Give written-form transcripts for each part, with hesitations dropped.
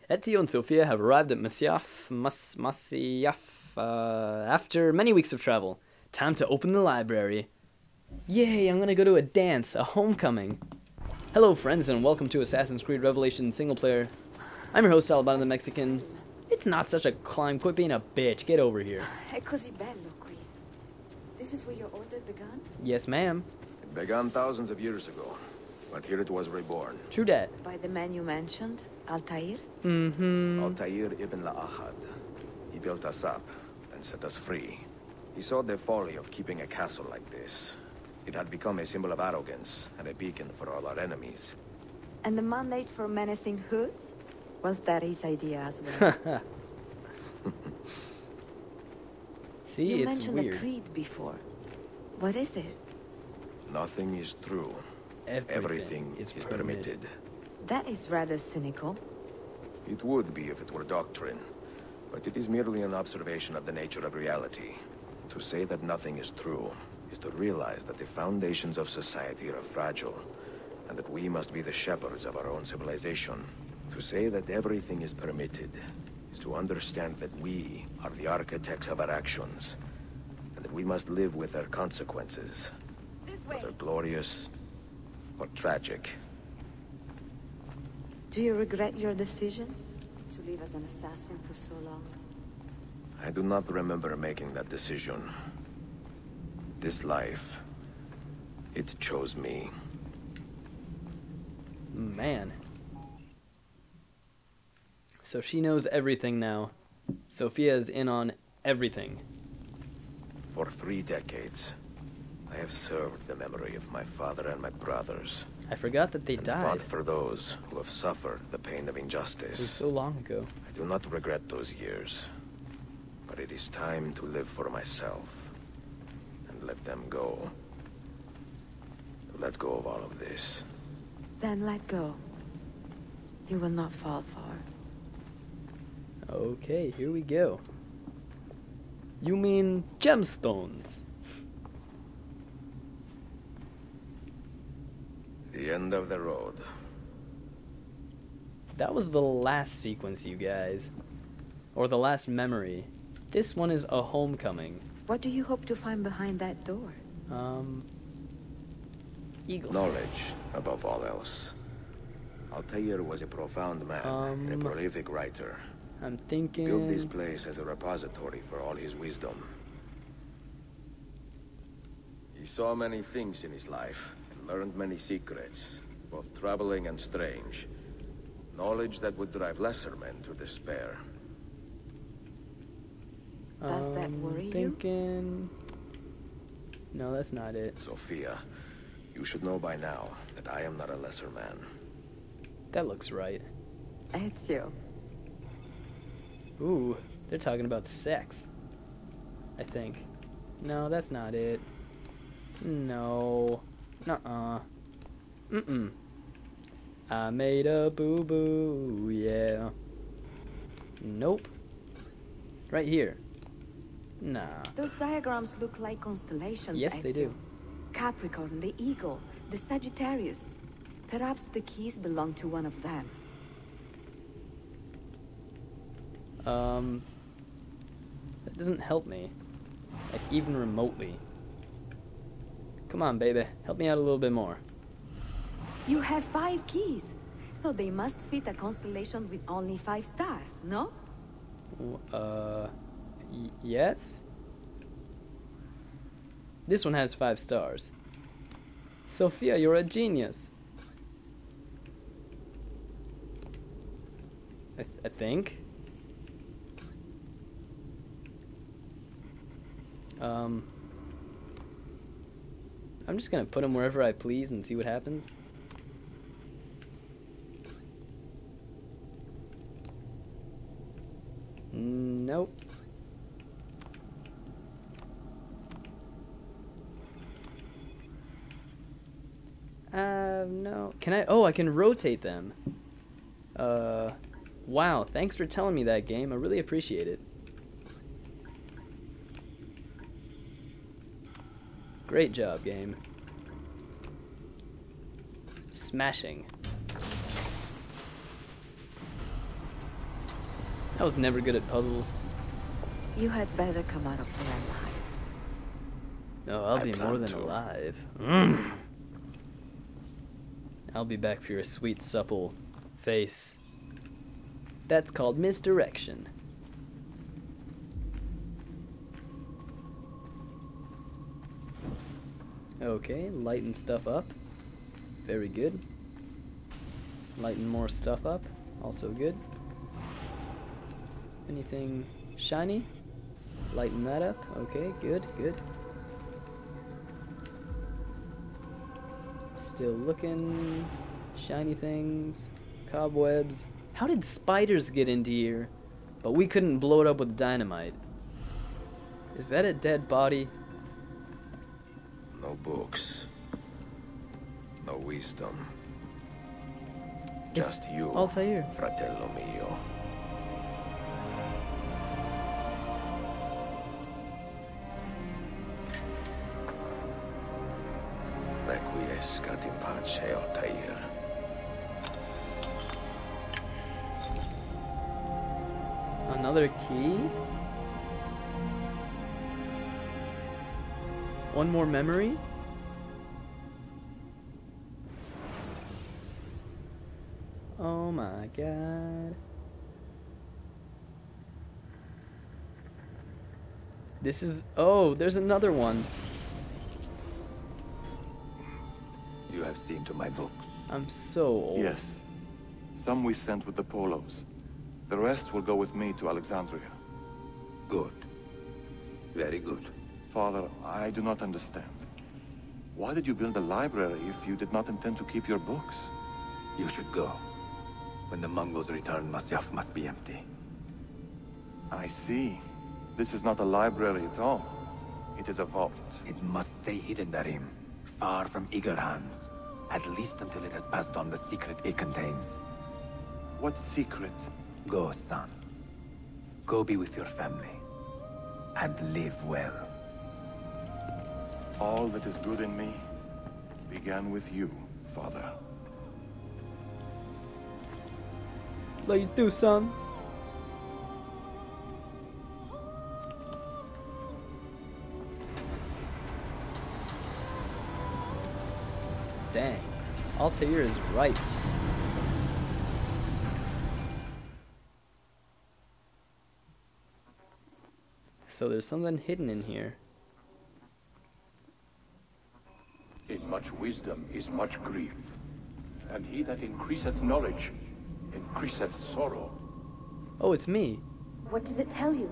Ezio and Sophia have arrived at Masyaf after many weeks of travel. Time to open the library. Yay, I'm gonna go to a dance, a homecoming. Hello friends and welcome to Assassin's Creed Revelation single player. I'm your host Albano the Mexican. It's not such a climb, quit being a bitch, get over here. È così bello qui. This is where your order began? Yes ma'am. It began thousands of years ago, but here it was reborn. True dat. By the man you mentioned, Altair? Altair ibn La'ahad. He built us up and set us free. He saw the folly of keeping a castle like this. It had become a symbol of arrogance and a beacon for all our enemies. And the mandate for menacing hoods? Was that his idea as well? See, You it's mentioned weird. a creed before. What is it? Nothing is true. Everything is permitted. That is rather cynical. It would be if it were doctrine, but it is merely an observation of the nature of reality. To say that nothing is true is to realize that the foundations of society are fragile, and that we must be the shepherds of our own civilization. To say that everything is permitted is to understand that we are the architects of our actions, and that we must live with their consequences, This way. whether glorious or tragic. Do you regret your decision to live as an assassin for so long? I do not remember making that decision. This life, it chose me. Man. So she knows everything now. Sophia is in on everything. For 3 decades, I have served the memory of my father and my brothers, I forgot that they and died. fought for those who have suffered the pain of It was injustice. so long ago. I do not regret those years, but it is time to live for myself and let them go. Let go of all of this. Then let go. You will not fall far. Okay, here we go. You mean gemstones? The end of the road. That was the last sequence, you guys. Or the last memory. This one is a homecoming. What do you hope to find behind that door? Eagle Knowledge, Six. above all else. Altair was a profound man, and a prolific writer. I'm He built this thinking... place as a repository for all his wisdom. He saw many things in his life, and learned many secrets, both troubling and strange. Knowledge that would drive lesser men to despair. Does that worry you? Thinking... No, that's not it. Sophia, you should know by now that I am not a lesser man. That looks right. Ezio. Ooh, they're talking about sex. I think. No, that's not it. No. Nuh-uh. Mm-mm. I made a boo-boo, yeah. Nope. Right here. Nah. Those diagrams look like constellations, Yes, they Ezio. do. Capricorn, the Eagle, the Sagittarius. Perhaps the keys belong to one of them. That doesn't help me. Like, even remotely. Come on, baby. Help me out a little bit more. You have 5 keys, so they must fit a constellation with only 5 stars, no? Yes? This one has 5 stars. Sophia, you're a genius. I think. I'm just gonna put them wherever I please and see what happens. Nope. No. Can I? Oh, I can rotate them. Wow. Thanks for telling me that, game. I really appreciate it. Great job, game. Smashing. I was never good at puzzles. You had better come out of there alive. No, I'll I be more plan than to. alive. I'll be back for your sweet, supple face. That's called misdirection. Okay, lighten stuff up. Very good. Lighten more stuff up. Also good. Anything shiny? Lighten that up. Okay, good, good. Still looking. Shiny things. Cobwebs. How did spiders get into here? But we couldn't blow it up with dynamite. Is that a dead body? No books. No wisdom. It's Just you, Altair. fratello mio. Requiescat in pace, Altair. Another key? One more memory? Oh my god. This is... Oh, there's another one. You have seen to my books. I'm so old. Yes. Some we sent with the Polos. The rest will go with me to Alexandria. Good. Very good. Father, I do not understand. Why did you build a library if you did not intend to keep your books? You should go. When the Mongols return, Masyaf must be empty. I see. This is not a library at all. It is a vault. It must stay hidden, Darim. Far from eager hands. At least until it has passed on the secret it contains. What secret? Go, son. Go be with your family. And live well. All that is good in me began with you, Father. Like you do, son. Dang. Altair is right. So there's something hidden in here. In much wisdom is much grief, and he that increaseth knowledge increaseth sorrow. Oh, it's me. What does it tell you?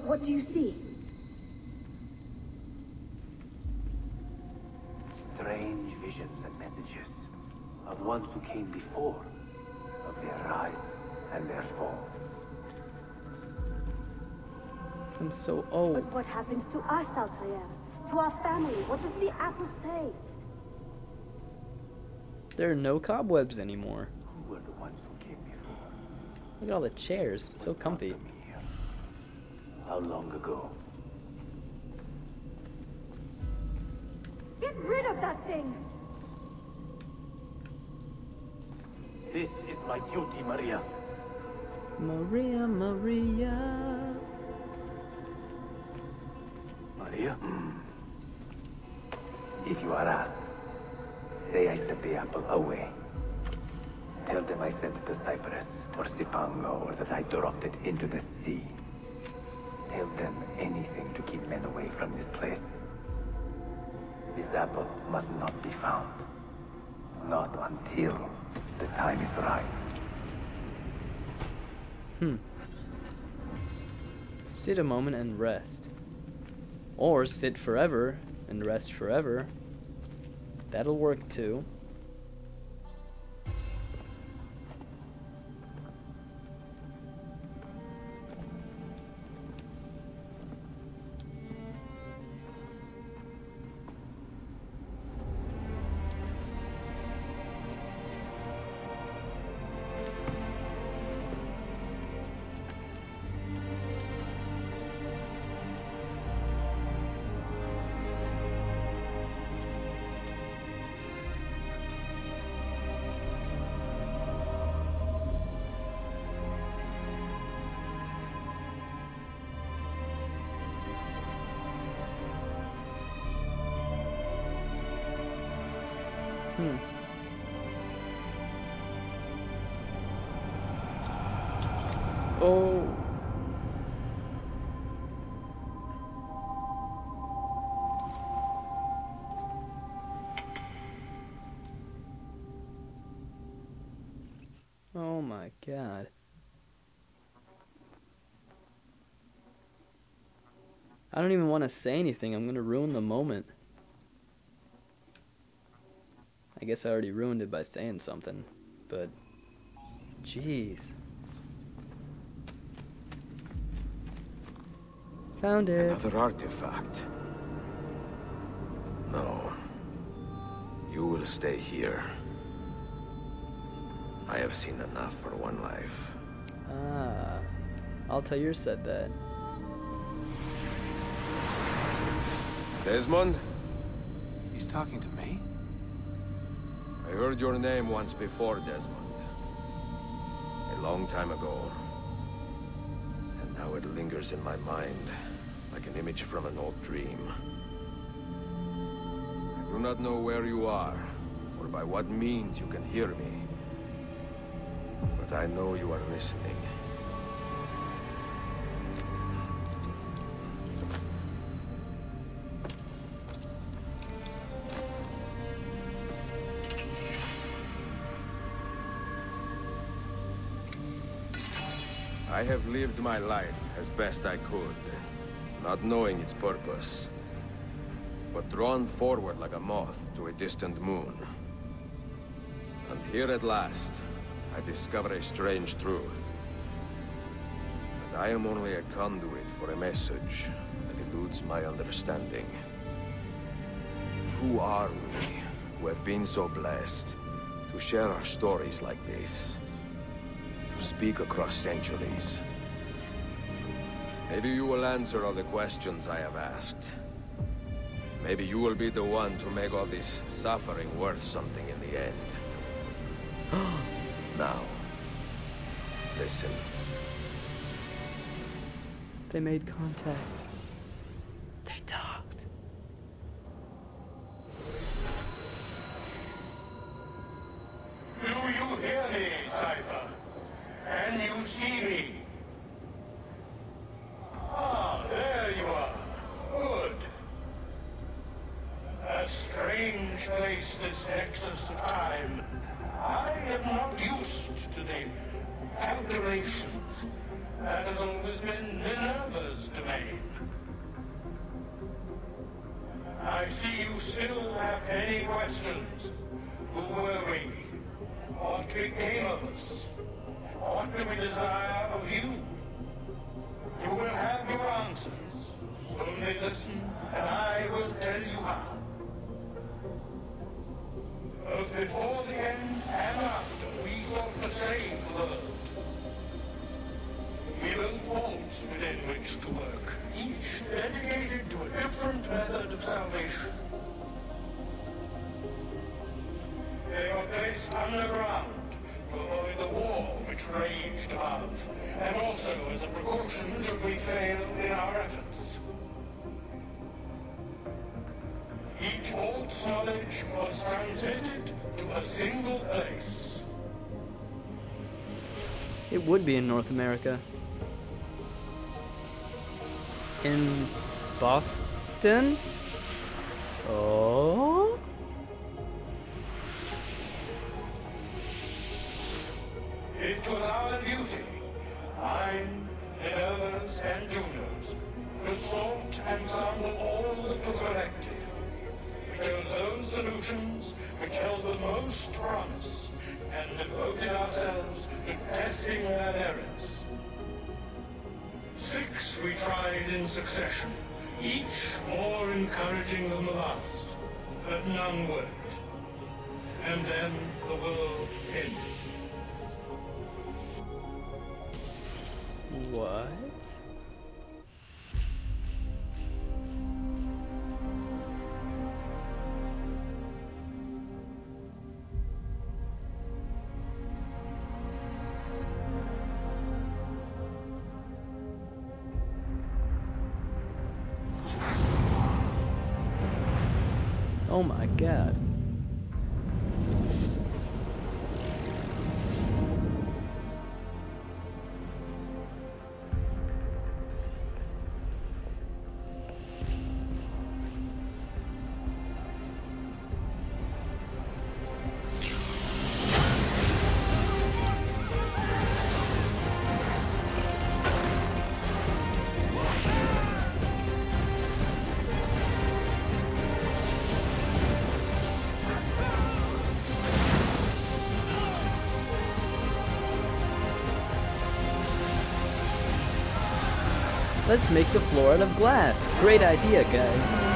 What do you see? Strange visions and messages of ones who came before, of their rise and their fall. I'm so But old. what happens to us, Altair? To our family? What does the apple say? There are no cobwebs anymore. Who were the ones who came before? Look at all the chairs. So What brought comfy. them here? How long ago? Get rid of that thing! This is my duty, Maria. Maria, Maria. Maria? If you are asked, say I sent the apple away. Tell them I sent it to Cyprus, or Cipango, or that I dropped it into the sea. Tell them anything to keep men away from this place. This apple must not be found. Not until the time is right. Sit a moment and rest. Or sit forever and rest forever. That'll work too. Oh. Oh my god. I don't even want to say anything. I'm gonna ruin the moment. I guess I already ruined it by saying something, but jeez. Found it. Another artifact. No. You will stay here. I have seen enough for one life. Ah. Altair said that. Desmond? He's talking to me? I heard your name once before, Desmond. A long time ago. And now it lingers in my mind, like an image from an old dream. I do not know where you are, or by what means you can hear me. But I know you are listening. I have lived my life as best I could, not knowing its purpose, but drawn forward like a moth to a distant moon. And here at last, I discover a strange truth. That I am only a conduit for a message that eludes my understanding. Who are we, who have been so blessed, to share our stories like this? To speak across centuries. Maybe you will answer all the questions I have asked. Maybe you will be the one to make all this suffering worth something in the end. Now, listen. They made contact. They talked. Do you hear me, Cypher? Can you see me? Ah, there you are. Good. A strange place, this nexus of time. I am not used to the calculations. That has always been Minerva's domain. I see you still have many questions. Who were we? What became of us? What do we desire of you? You will have your answers. Only listen, and I will tell you how. Both before the end and after, we sought to save the world. We built vaults within which to work, each dedicated to a different method of salvation. They were placed underground to avoid the war which raged above, and also as a precaution should we fail in our efforts. Each vault's knowledge was transmitted to a single place. It would be in North America. In Boston? Oh? It was our duty, mine, Minerva's, and Juno's, to sort and sample all that was collected. We chose those solutions which held the most promise, and devoted ourselves to testing their merits. 6 we tried in succession, each more encouraging than the last, but none worked. And then the world ended. What? Oh my god. Let's make the floor out of glass. Great idea, guys.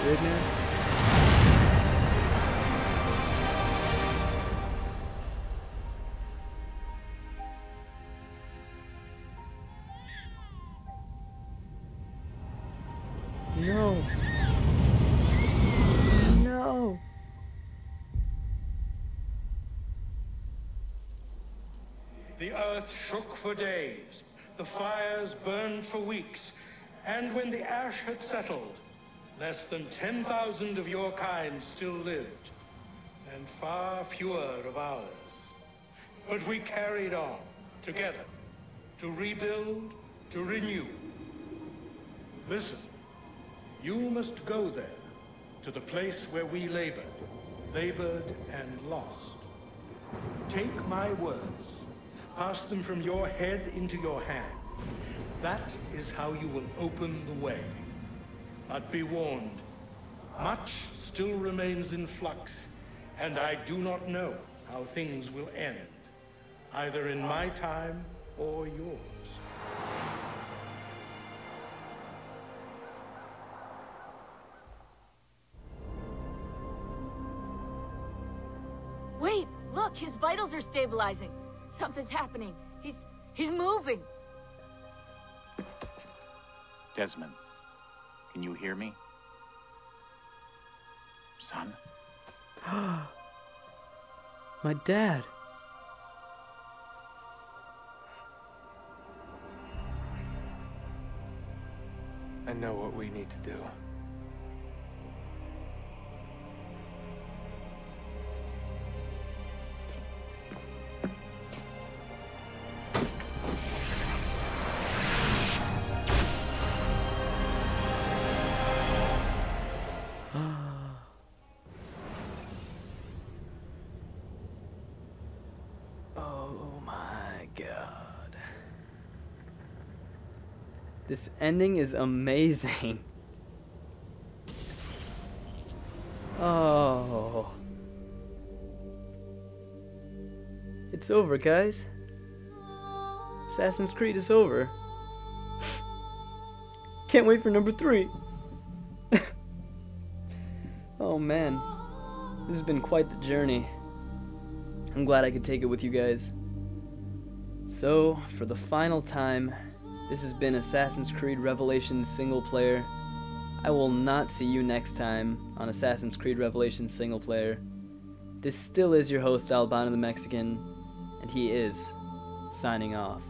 Goodness. No. No. The earth shook for days, the fires burned for weeks, and when the ash had settled, less than 10,000 of your kind still lived, and far fewer of ours. But we carried on, together, to rebuild, to renew. Listen, you must go there, to the place where we labored and lost. Take my words, pass them from your head into your hands. That is how you will open the way. But be warned, much still remains in flux, and I do not know how things will end, either in my time or yours. Wait, look, his vitals are stabilizing. Something's happening. He's moving. Desmond, can you hear me? Son? My dad. I know what we need to do. Oh my god. This ending is amazing. Oh. It's over, guys. Assassin's Creed is over. Can't wait for number 3. Oh man. This has been quite the journey. I'm glad I could take it with you guys. So, for the final time, this has been Assassin's Creed Revelations single player. I will not see you next time on Assassin's Creed Revelations single player. This still is your host, Albano the Mexican, and he is signing off.